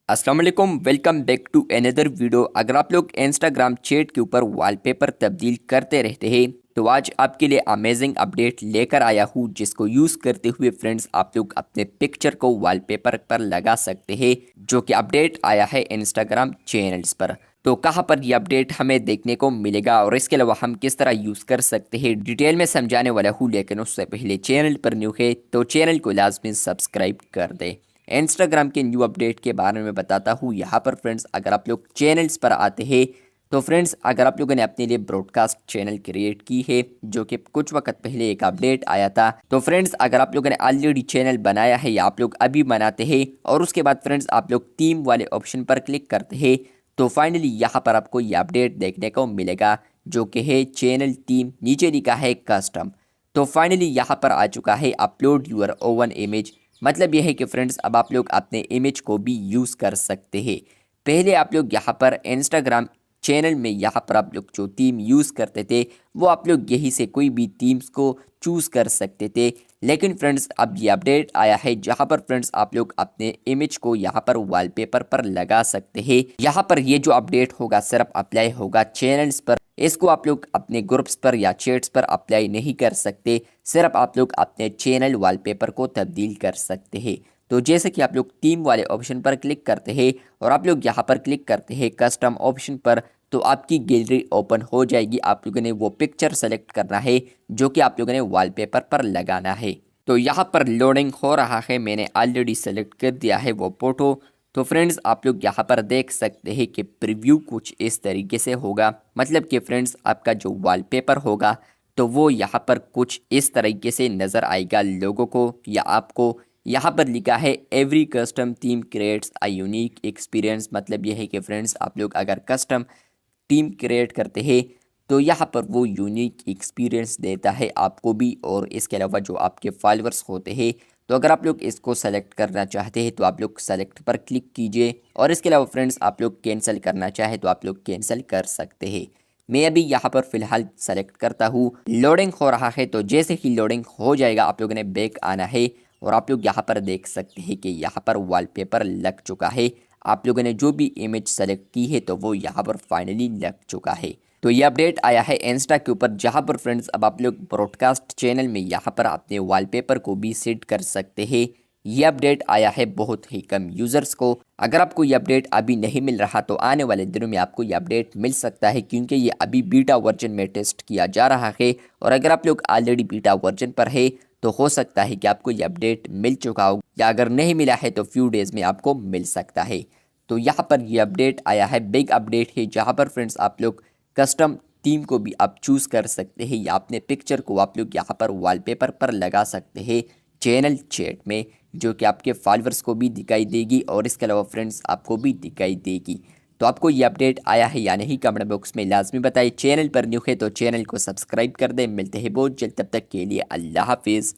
अस्सलाम वालेकुम, welcome back to another video. अगर आप लोग इंस्टाग्राम चैट के ऊपर वॉलपेपर तब्दील करते रहते हैं तो आज आपके लिए अमेजिंग अपडेट लेकर आया हूँ, जिसको यूज़ करते हुए फ्रेंड्स आप लोग अपने पिक्चर को वॉलपेपर पर लगा सकते हैं, जो कि अपडेट आया है इंस्टाग्राम चैनल्स पर। तो कहाँ पर ये अपडेट हमें देखने को मिलेगा और इसके अलावा हम किस तरह यूज़ कर सकते हैं डिटेल में समझाने वाला हूँ। लेकिन उससे पहले चैनल पर न्यू है तो चैनल को लाजमी सब्सक्राइब कर दें। इंस्टाग्राम के न्यू अपडेट के बारे में बताता हूँ यहाँ पर फ्रेंड्स। अगर आप लोग चैनल्स पर आते हैं तो फ्रेंड्स अगर आप लोगों ने अपने लिए ब्रॉडकास्ट चैनल क्रिएट की है, जो कि कुछ वक्त पहले एक अपडेट आया था, तो फ्रेंड्स अगर आप लोगों ने ऑलरेडी चैनल बनाया है या आप लोग अभी बनाते हैं और उसके बाद फ्रेंड्स आप लोग थीम वाले ऑप्शन पर क्लिक करते हैं तो फाइनली यहाँ पर आपको ये अपडेट देखने को मिलेगा, जो कि है चैनल थीम, नीचे लिखा है कस्टम। तो फाइनली यहाँ पर आ चुका है अपलोड यूर ओवन इमेज। मतलब यह है कि फ्रेंड्स अब आप लोग अपने इमेज को भी यूज़ कर सकते हैं। पहले आप लोग यहाँ पर इंस्टाग्राम चैनल में यहाँ पर आप लोग जो थीम यूज़ करते थे वो आप लोग यहीं से कोई भी थीम्स को चूज़ कर सकते थे। लेकिन फ्रेंड्स अब ये अपडेट आया है जहाँ पर फ्रेंड्स आप लोग अपने इमेज को यहाँ पर वॉलपेपर पर लगा सकते हैं। यहाँ पर ये जो अपडेट होगा सिर्फ अप्लाई होगा चैनल्स पर। इसको आप लोग अपने ग्रुप्स पर या चैट्स पर अप्लाई नहीं कर सकते, सिर्फ आप लोग अपने चैनल वॉलपेपर को तब्दील कर सकते हैं। तो जैसे कि आप लोग थीम वाले ऑप्शन पर क्लिक करते हैं और आप लोग यहाँ पर क्लिक करते हैं कस्टम ऑप्शन पर, तो आपकी गैलरी ओपन हो जाएगी। आप लोगों ने वो पिक्चर सेलेक्ट करना है जो कि आप लोगों ने वॉलपेपर पर लगाना है। तो यहाँ पर लोडिंग हो रहा है, मैंने ऑलरेडी सेलेक्ट कर दिया है वो फ़ोटो। तो फ्रेंड्स आप लोग यहाँ पर देख सकते हैं कि प्रीव्यू कुछ इस तरीके से होगा। मतलब कि फ्रेंड्स आपका जो वॉलपेपर होगा तो वो यहाँ पर कुछ इस तरीके से नज़र आएगा लोगों को या आपको। यहाँ पर लिखा है every custom theme creates a unique experience. मतलब यह है कि फ्रेंड्स आप लोग अगर कस्टम टीम क्रिएट करते हैं तो यहाँ पर वो यूनिक एक्सपीरियंस देता है आपको भी, और इसके अलावा जो आपके फॉलोअर्स होते हैं। तो अगर आप लोग इसको सेलेक्ट करना चाहते हैं तो आप लोग सेलेक्ट पर क्लिक कीजिए, और इसके अलावा फ्रेंड्स आप लोग कैंसिल करना चाहे तो आप लोग कैंसिल कर सकते हैं। मैं अभी यहाँ पर फ़िलहाल सेलेक्ट करता हूँ। लोडिंग हो रहा है, तो जैसे ही लोडिंग हो जाएगा आप लोगों ने बैक आना है और आप लोग यहाँ पर देख सकते हैं कि यहाँ पर वॉलपेपर लग चुका है। आप लोगों ने जो भी इमेज सेलेक्ट की है तो वो यहाँ पर फाइनली लग चुका है। तो ये अपडेट आया है इंस्टा के ऊपर, जहाँ पर फ्रेंड्स अब आप लोग ब्रॉडकास्ट चैनल में यहाँ पर अपने वॉलपेपर को भी सेट कर सकते हैं। ये अपडेट आया है बहुत ही कम यूज़र्स को। अगर आपको ये अपडेट अभी नहीं मिल रहा तो आने वाले दिनों में आपको ये अपडेट मिल सकता है, क्योंकि ये अभी बीटा वर्जन में टेस्ट किया जा रहा है। और अगर आप लोग ऑलरेडी बीटा वर्जन पर है तो हो सकता है कि आपको ये अपडेट मिल चुका हो, या अगर नहीं मिला है तो फ्यू डेज़ में आपको मिल सकता है। तो यहाँ पर ये अपडेट आया है, बिग अपडेट है, जहाँ पर फ्रेंड्स आप लोग कस्टम थीम को भी आप चूज़ कर सकते हैं या अपने पिक्चर को आप लोग यहाँ पर वॉलपेपर पर लगा सकते हैं चैनल चैट में, जो कि आपके फॉलोअर्स को भी दिखाई देगी और इसके अलावा फ्रेंड्स आपको भी दिखाई देगी। तो आपको ये अपडेट आया है या नहीं कमेंट बॉक्स में लाजमी बताइए। चैनल पर न्यू है तो चैनल को सब्सक्राइब कर दें। मिलते हैं बहुत जल्द, तब तक के लिए अल्लाह हाफिज़।